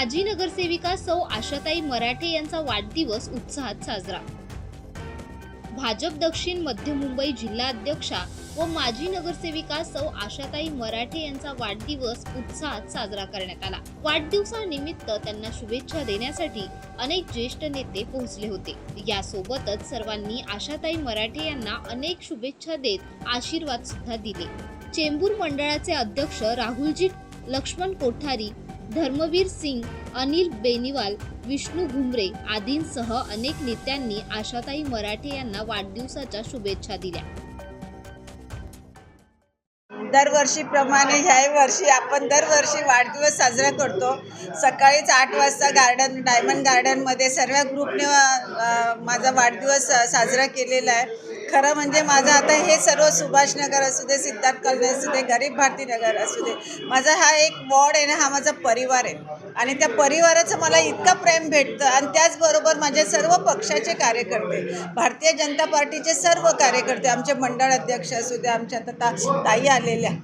माजी नगरसेविका सौ आशाताई मराठे यांचा वाढदिवस उत्साहात साजरा। भाजप दक्षिण मध्य मुंबई जिल्हा अध्यक्षा व माजी नगरसेविका सौ आशाताई मराठे यांचा वाढदिवस उत्साहात साजरा करण्यात आला। वाढदिवसानिमित्त त्यांना शुभेच्छा देण्यासाठी अनेक ज्येष्ठ नेते पोहोचले होते। यासोबतच सर्वांनी आशाताई मराठे यांना अनेक शुभेच्छा देत आशीर्वाद सुद्धा दिले। चेंबूर मंडळाचे अध्यक्ष राहुलजी लक्ष्मण कोठारी, धर्मवीर सिंग, अनिल बेनीवाल, विष्णू घुमरे आदींसह अनेक नेत्यांनी आशाताई मराठे यांना वाढदिवसाच्या शुभेच्छा दिल्या। दरवर्षीप्रमाणे ह्याही वर्षी आपण दरवर्षी वाढदिवस साजरा करतो। सकाळीच 8 वाजता डायमंड गार्डनमध्ये सर्व ग्रुपने माझा वाढदिवस साजरा केलेला आहे। खरं म्हणजे माझं आता हे सर्व सुभाषनगर असू दे, सिद्धार्थ कॉलनी असू दे, गरीब भारती नगर असू दे, माझा हा एक वॉर्ड आहे ना, हा माझा परिवार आहे आणि त्या परिवाराचं मला इतकं प्रेम भेटतं। आणि त्याचबरोबर माझे सर्व पक्षाचे कार्यकर्ते, भारतीय जनता पार्टीचे सर्व कार्यकर्ते, आमचे मंडळ अध्यक्ष असू दे, आमच्या आता ताई आलेल्या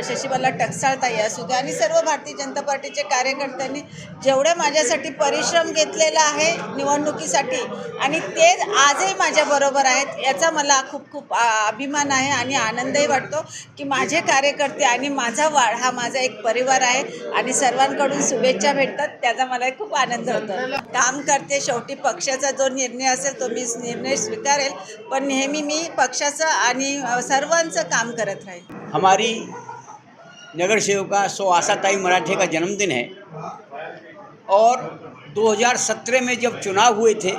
शशिबाला टकसाळ ताई असू दे आणि सर्व भारतीय जनता पार्टीचे कार्यकर्त्यांनी जेवढे माझ्यासाठी परिश्रम घेतलेला आहे निवडणुकीसाठी आणि ते आजही माझ्याबरोबर आहेत, याचा मला खूप अभिमान आहे आणि आनंदही वाटतो की माझे कार्यकर्ते आणि माझा वाढ हा माझा एक परिवार आहे आणि सर्वांकडून शुभेच्छा भेटतात, त्याचा मला खूप आनंद होतो। काम करते, शेवटी पक्षाचा जो निर्णय असेल तो मी निर्णय स्वीकारेल, पण नेहमी मी पक्षाचं आणि सर्वांचं काम करत राहील। हमारी नगर सेविका सौ आशाताई मराठे का जन्मदिन है और 2017 में जब चुनाव हुए थे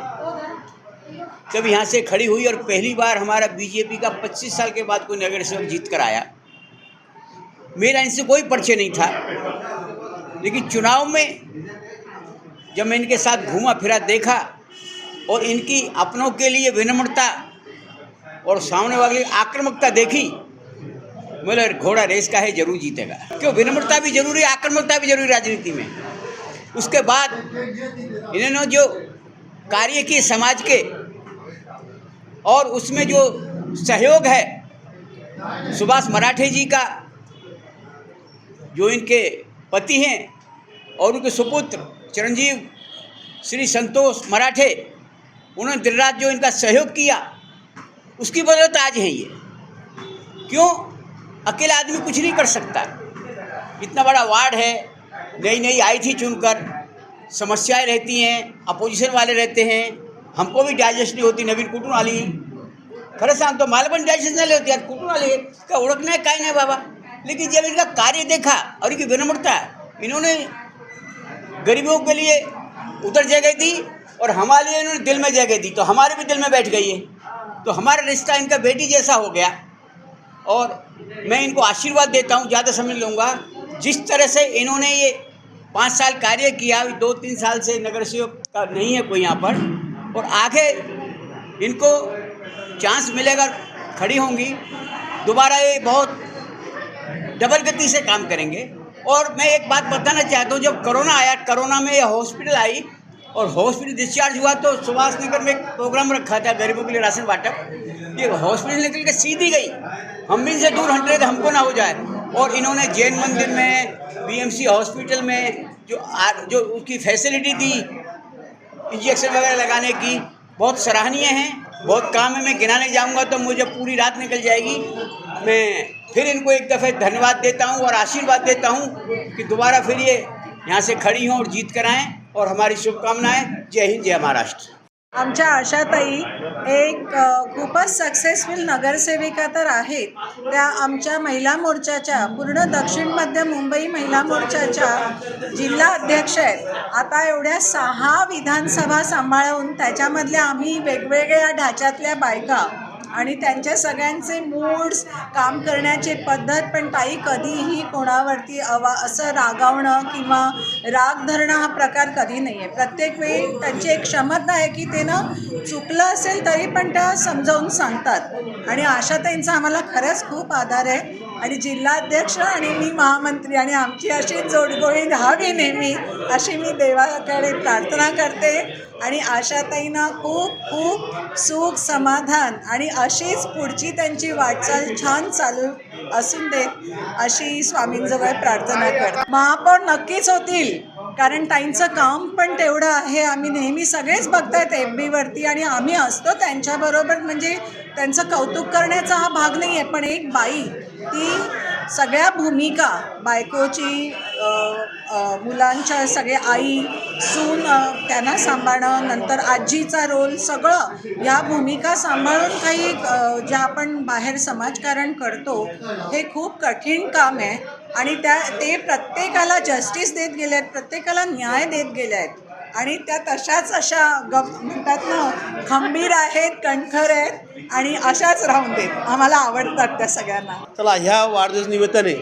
तब यहाँ से खड़ी हुई और पहली बार हमारा बीजेपी का 25 साल के बाद कोई नगर सेवक जीत कर आया। मेरा इनसे कोई परिचय नहीं था, लेकिन चुनाव में जब मैं इनके साथ घूमा फिरा देखा और इनकी अपनों के लिए विनम्रता और सामने वाले आक्रामकता देखी, बोले घोड़ा रेस का है, जरूर जीतेगा। क्यों, विनम्रता भी जरूरी, आक्रामकता भी जरूरी राजनीति में। उसके बाद इन्होंने जो कार्य किए समाज के और उसमें जो सहयोग है सुभाष मराठे जी का, जो इनके पति हैं और उनके सुपुत्र चिरंजीव श्री संतोष मराठे, उन्होंने दिन रात जो इनका सहयोग किया, उसकी बदौलत आज है ये। क्यों, अकेला आदमी कुछ नहीं कर सकता। इतना बड़ा वार्ड है, नई आई थी चुनकर, समस्याएं रहती हैं, अपोजिशन वाले रहते हैं, हमको भी डाइजेस्ट नहीं होती। नवीन कुटुंब आली, खरं सांगतो मला पण डाइजेस्ट नाही होती, आज कुटुंब आली का ओळख नाही, काय नाही बाबा। लेकिन जब इनका कार्य देखा और इनकी विनम्रता, इन्होंने गरीबों के लिए उधर जगह दी और हमारे लिए इन्होंने दिल में जगह दी, तो हमारे भी दिल में बैठ गई है। तो हमारा रिश्ता इनका बेटी जैसा हो गया और मैं इनको आशीर्वाद देता हूँ, ज़्यादा समझ लूँगा। जिस तरह से इन्होंने ये 5 साल कार्य किया, 2-3 साल से नगर सेवक का नहीं है कोई यहाँ पर, और आगे इनको चांस मिलेगा, खड़ी होंगी दोबारा, ये बहुत डबल गति से काम करेंगे। और मैं एक बात बताना चाहता हूँ, जब कोरोना आया, कोरोना में ये हॉस्पिटल आई और हॉस्पिटल डिस्चार्ज हुआ तो सुभाष नगर में एक प्रोग्राम रखा था गरीबों के लिए राशन बांटप। ये हॉस्पिटल निकल के सीधी गई, हम भी इनसे दूर हट रहे थे, हमको ना हो जाए। और इन्होंने जैन मंदिर में, बीएमसी हॉस्पिटल में जो उसकी फैसिलिटी दी इंजेक्शन वगैरह लगाने की, बहुत सराहनीय हैं। बहुत काम है, मैं गिनाने जाऊंगा तो मुझे पूरी रात निकल जाएगी। मैं फिर इनको एक दफ़े धन्यवाद देता हूं और आशीर्वाद देता हूं कि दोबारा फिर ये यहाँ से खड़ी हों और जीत कर आएँ, और हमारी शुभकामनाएं। जय हिंद, जय महाराष्ट्र। आमच्या आशाताई एक खूपच सक्सेसफुल नगरसेविका तर आहेत। त्या आमच्या महिला मोर्चाच्या, पूर्ण दक्षिण मध्य मुंबई महिला मोर्चाच्या जिल्हा अध्यक्ष आहेत। आता एवढ्या 6 विधानसभा सांभाळून त्याच्यामधल्या आम्ही वेगवेगळ्या ढाच्यातल्या बायका आणि त्यांच्या सगळ्यांचे मूड्स, काम करण्याची पद्धत, पण ताई कधीही कोणावरती असं रागावणं किंवा राग धरणं हा प्रकार कधी नाही आहे। प्रत्येक वेळी त्यांची एक क्षमता आहे की ते ना चुकलं असेल तरी पण त्या समजावून सांगतात आणि आशाताईंचा आम्हाला खरंच खूप आधार आहे। आणि जिल्हाध्यक्ष आणि मी महामंत्री आणि आमची अशी जोडगोळी राहावी नेहमी, अशी मी देवाकडे प्रार्थना करते। आणि आशाताईंना खूप खूप सुख, समाधान आणि अशीच पुढची त्यांची वाटचाल छान चालू असून देत, अशी स्वामींजवळ प्रार्थना करते। महापौर नक्कीच होतील, कारण ताईंचं काम पण तेवढं आहे. आम्ही नेहमी सगळेच बघतायत FB वरती आणि आम्ही असतो त्यांच्याबरोबर, म्हणजे त्यांचं कौतुक करण्याचा हा भाग नाही आहे. पण एक बाई ती सगळ्या भूमिका, बायकोची, मुलांच्या सगळे आई, सून, त्यांना सांभाळणं, नंतर आजीचा रोल, सगळं ह्या भूमिका सांभाळून काही ज्या आपण बाहेर समाजकारण करतो हे खूप कठीण काम आहे. आणि ते प्रत्येकाला जस्टिस देत गेले आहेत, प्रत्येकाला न्याय देत गेले आहेत. आणि त्या तशाच अशा म्हणतात ना, खंबीर आहेत, कणखर आहेत आणि अशाच राहून देत. आम्हाला आवडतात त्या सगळ्यांना. चला, ह्या वाढदिवस निमित्ताने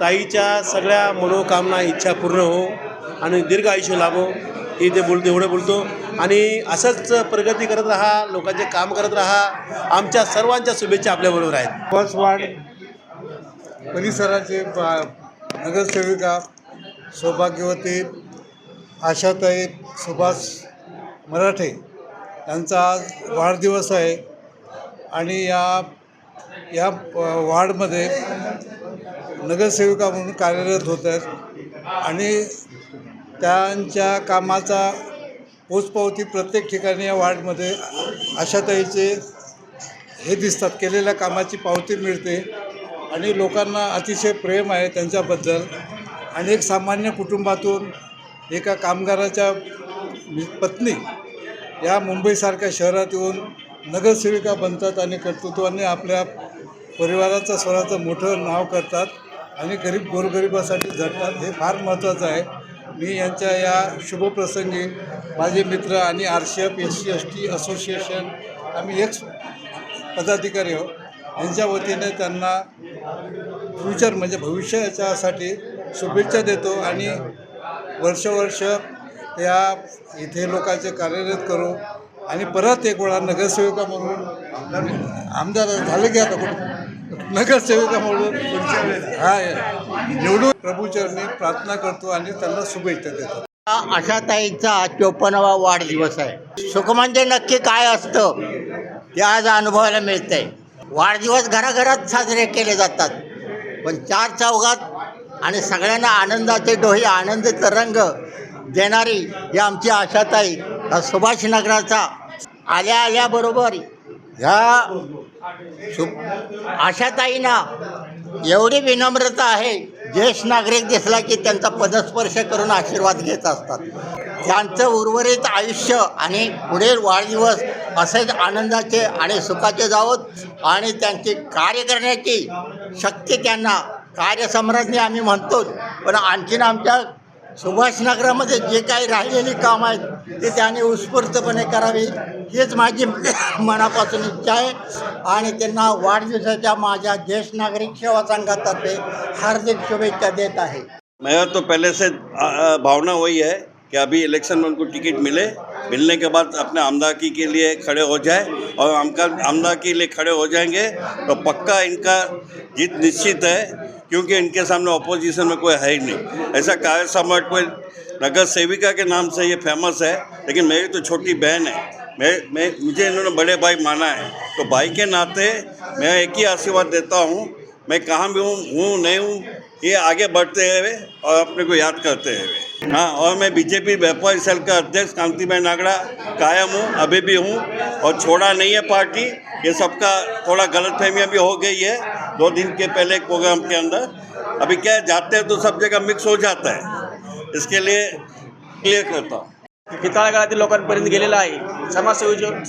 ताईच्या सगळ्या मनोकामना, इच्छा पूर्ण हो आणि दीर्घ आयुष्य लाभो हे ते एवढं बोलतो. आणि असंच प्रगती करत राहा, लोकांचे काम करत राहा. आमच्या सर्वांच्या शुभेच्छा आपल्याबरोबर आहेत. बस वार्ड परिसराचे नगरसेविका सौभाग्यवती आशाताई सुभाष मराठे यांचा आज वाढदिवस आहे. आणि या वार्डमध्ये नगरसेविका म्हणून कार्यरत होत आहेत आणि त्यांच्या कामाचा पोचपावती प्रत्येक ठिकाणी या वार्डमध्ये आशाताईचे हे दिसतात, केलेल्या कामाची पावती मिळते आणि लोकांना अतिशय प्रेम आहे त्यांच्याबद्दल. आणि एक सामान्य कुटुंबातून एका कामगाराच्या पत्नी या मुंबईसारख्या शहरात येऊन नगरसेविका बनतात आणि कर्तृत्वाने आपल्या परिवाराचं, स्वतःचं मोठं नाव करतात आणि गोरगरिबासाठी झटतात. हे फार महत्त्वाचं आहे. मी यांच्या या शुभप्रसंगी माझे मित्र आणि RCF SC/ST असोसिएशन आम्ही एक पदाधिकारी आहोत, यांच्या वतीने त्यांना फ्युचर म्हणजे भविष्याच्यासाठी शुभेच्छा देतो. आणि वर्षवर्ष त्या इथे लोकांचे कार्यरत करू आणि परत एक वेळा नगरसेविका म्हणून, आमदार झाले की आता कुठं नगरसेविका म्हणून निवडून प्रभूचरणी प्रार्थना करतो आणि त्यांना शुभेच्छा देतो. आशाताईंचा 54वा वाढदिवस आहे. सुख म्हणजे नक्की काय असतं ते आज अनुभवायला मिळतंय. वाढदिवस घराघरात साजरे केले जातात, पण चार चौघात आणि सगळ्यांना आनंदाचे डोहे, आनंदाचा रंग देणारी ही आमची आशाताई सुभाषनगराचा आल्याबरोबर ह्या आशाताईंना एवढी विनम्रता आहे, ज्येष्ठ नागरिक दिसला की त्यांचा पदस्पर्श करून आशीर्वाद घेत असतात. त्यांचं उर्वरित आयुष्य आणि पुढील वाढदिवस असेच आनंदाचे आणि सुखाचे जावोत आणि त्यांची कार्य करण्याची शक्ती त्यांना, कार्यसम्राज्ञी आम्ही म्हणतो, पण आणखीन आमच्या सुभाषनगरामध्ये जे काही राहिलेली कामं आहेत ते त्यांनी उत्स्फूर्तपणे करावी हेच माझी मनापासून इच्छा आहे. आणि त्यांना वाढदिवसाच्या माझ्या ज्येष्ठ नागरिक सेवा संघातर्फे हार्दिक शुभेच्छा देत आहे. मेरा तो पहले से भावना वही है कि अभी इलेक्शन में उनको टिकट मिलने के बाद अपने आमदाकी के लिए खड़े हो जाए और आमदाकी के लिए खड़े हो जाएंगे तो पक्का इनका जीत निश्चित है, क्योंकि इनके सामने ऑपोजिशन में कोई है ही नहीं. ऐसा कार्य सम्राट कोई नगर सेविका के नाम से ये फेमस है, लेकिन मेरी तो छोटी बहन है. मुझे इन्होंने बड़े भाई माना है, तो भाई के नाते मैं एक ही आशीर्वाद देता हूँ, मैं कहाँ भी हूँ नहीं हूँ, ये आगे बढ़ते हुए और अपने को याद करते हुए. हाँ, और मैं बीजेपी व्यापारी सेल का अध्यक्ष कांतिभाई नागड़ा कायम हूँ, अभी भी हूँ, और छोड़ा नहीं है पार्टी. ये सबका थोड़ा गलतफहमियाँ भी हो गई है 2 दिन के पहले एक प्रोग्राम के अंदर. अभी क्या है, जाते हैं तो सब जगह मिक्स हो जाता है, इसके लिए क्लियर करता हूँ. तळागाळातील लोकांपर्यंत गेलेला आहे.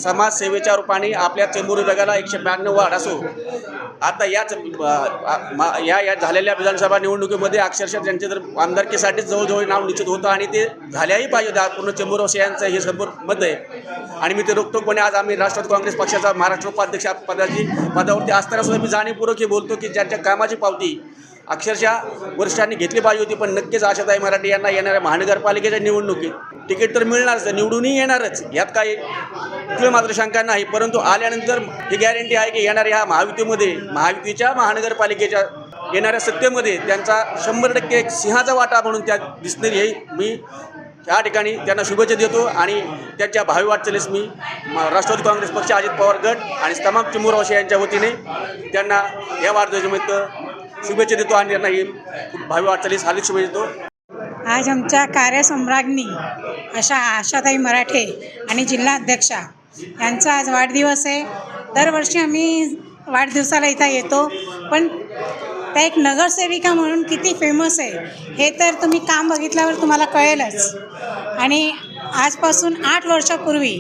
समाजसेवेच्या रूपाने आपल्या चेंबूर विभागाला 192 वार्ड असो. आता या झालेल्या विधानसभा निवडणुकीमध्ये अक्षरशः त्यांच्या तर आमदारकीसाठीच जवळजवळ नाव निश्चित होतं आणि ते झाल्याही पाहिजे. पूर्ण चेंबूरवासियांचं हे संपूर्ण मत आहे. आणि मी ते रोखठोकपणे आज आम्ही राष्ट्रवादी काँग्रेस पक्षाचा महाराष्ट्र उपाध्यक्ष पदावरती असताना सुद्धा मी जाणीवपूर्वक हे बोलतो की ज्यांच्या कामाची पावती अक्षरशः वरिष्ठांनी घेतली पाहिजे होती, पण नक्कीच आशाताई मराठे यांना येणाऱ्या महानगरपालिकेच्या निवडणुकीत तिकीट तर मिळणारच, निवडूनही येणारच, यात काही किंवा मात्र शंका नाही. परंतु आल्यानंतर ही गॅरंटी आहे की येणाऱ्या ह्या महायुतीच्या महानगरपालिकेच्या येणाऱ्या सत्तेमध्ये त्यांचा 100% एक सिंहाचा वाटा म्हणून त्या दिसणार हे मी त्या ठिकाणी त्यांना शुभेच्छा देतो. आणि त्यांच्या भावी वाटचालीस मी राष्ट्रवादी काँग्रेस पक्ष, अजित पवार गट आणि तमाम चेंबूरवासी यांच्या वतीने त्यांना या वाढदिवसानिमित्त शुभेच्छा देतो आणि त्यांना ही भावी वाटचालीस हार्दिक शुभेच्छा देतो. आज आमच्या कार्यसम्राज्ञी अशा आशाताई मराठे आणि जिल्हाध्यक्षा यांचा आज वाढदिवस आहे. दरवर्षी आम्ही वाढदिवसाला इथं येतो, पण त्या एक नगरसेविका म्हणून किती फेमस आहे हे तर तुम्ही काम बघितल्यावर तुम्हाला कळेलच. आणि आजपासून 8 वर्षापूर्वी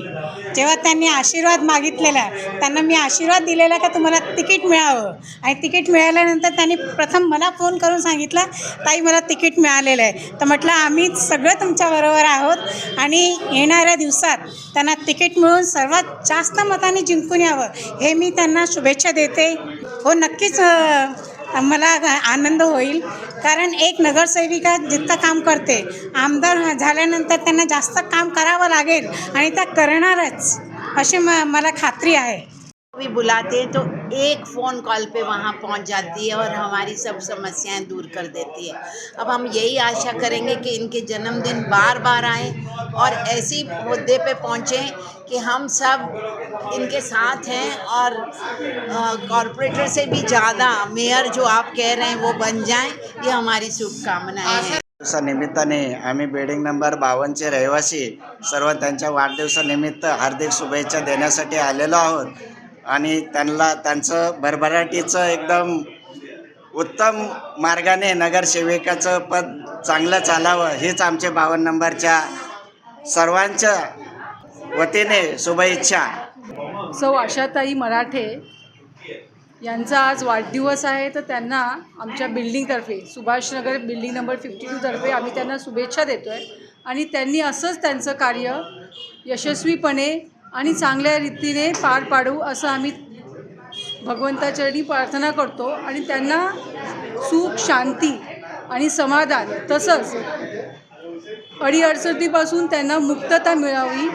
जेव्हा त्यांनी आशीर्वाद मागितलेला, त्यांना मी आशीर्वाद दिलेला का तुम्हाला तिकीट मिळावं, आणि तिकीट मिळाल्यानंतर त्यांनी प्रथम मला फोन करून सांगितलं, ताई मला तिकीट मिळालेलं आहे. तर म्हटलं आम्ही सगळं तुमच्याबरोबर आहोत आणि येणाऱ्या दिवसात त्यांना तिकीट मिळून सर्वात जास्त मताने जिंकून यावं हे मी त्यांना शुभेच्छा देते. हो, नक्कीच मला आनंद होईल, कारण एक नगरसेविका जितकं काम करते, आमदार झाल्यानंतर त्यांना जास्त काम करावं लागेल आणि त्या करणारच अशी मला खात्री आहे. भी बुलाते हैं तो एक फ़ोन कॉल पे वहाँ पहुँच जाती है और हमारी सब समस्याएं दूर कर देती है. अब हम यही आशा करेंगे कि इनके जन्मदिन बार बार आएँ और ऐसी मुद्दे पे पहुँचें कि हम सब इनके साथ हैं और कॉरपोरेटर से भी ज़्यादा मेयर जो आप कह रहे हैं वो बन जाएं. ये हमारी शुभकामनाएं हैं. दिवसानिमित्ताने आम्ही बिल्डिंग नंबर 52चे रहिवासी सर्व त्यांच्या वाढदिवसानिमित्त हार्दिक शुभेच्छा देण्यासाठी आलेलो आहोत. आणि त्यांचं भरभराटीचं एकदम उत्तम मार्गाने नगरसेविकाचं पद चांगलं चालावं हीच आमचे 52 नंबरच्या सर्वांच्या वतीने शुभेच्छा. सौ आशाताई मराठे यांचा आज वाढदिवस आहे, तर त्यांना आमच्या बिल्डिंगतर्फे, सुभाषनगर बिल्डिंग नंबर 52 तर्फे आम्ही त्यांना शुभेच्छा देतो आहे. आणि त्यांनी असंच त्यांचं कार्य यशस्वीपणे आणि चांगल्या रीतीने पार पाडू असं आम्ही भगवंताचरणी प्रार्थना करतो. आणि त्यांना सुख, शांती आणि समाधान, तसंच अडीअडचणीपासून त्यांना मुक्तता मिळावी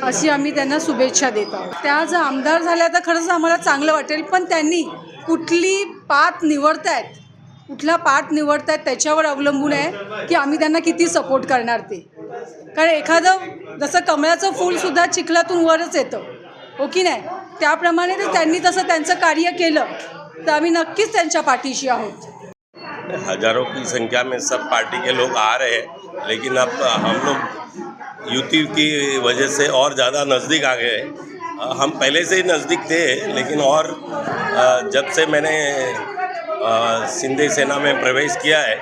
अशी आम्ही त्यांना शुभेच्छा देत आहोत. त्या जर आमदार झाल्या तर खरंच आम्हाला चांगलं वाटेल, पण त्यांनी कुठली पाथ निवडतायत, कुठला पाठ निवडतायत त्याच्यावर अवलंबून आहे की आम्ही त्यांना किती सपोर्ट करणार ते. कारण एखादं जसं कमळाचं फूलसुद्धा चिखलातून वरच येतं, हो की नाही, त्याप्रमाणे तर त्यांनी तसं त्यांचं कार्य केलं तर आम्ही नक्कीच त्यांच्या पाठीशी आहोत. हजारों की संख्या में सब पार्टी के लोग आ रहे हैं, लेकिन अब हम लोग युति की वजह से और ज़्यादा नज़दीक आ गए. हम पहले से ही नज़दीक थे, लेकिन और जब से मैंने सिंधी सेना में प्रवेश किया है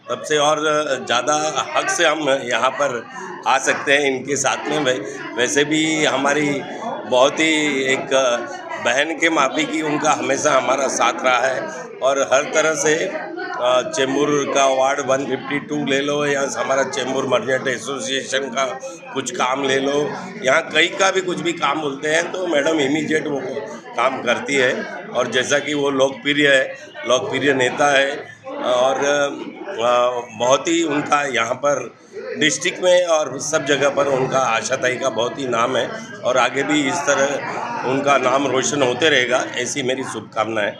तब से और ज़्यादा हक से हम यहाँ पर आ सकते हैं इनके साथ में. वैसे भी हमारी बहुत ही एक बहन के माफी की उनका हमेशा हमारा साथ रहा है. और हर तरह से चेंबूर का वार्ड 152 ले लो या हमारा चेंबूर मर्चेंट एसोसिएशन का कुछ काम ले लो, यहाँ कहीं का भी कुछ भी काम बोलते हैं तो मैडम इमीडिएट वो काम करती है. और जैसा कि वो लोकप्रिय नेता है और बहुत ही उनका यहाँ पर डिस्ट्रिक्ट में और सब जगह पर उनका आशाताई का बहुत ही नाम है और आगे भी इस तरह उनका नाम रोशन होते रहेगा, ऐसी मेरी शुभकामना है.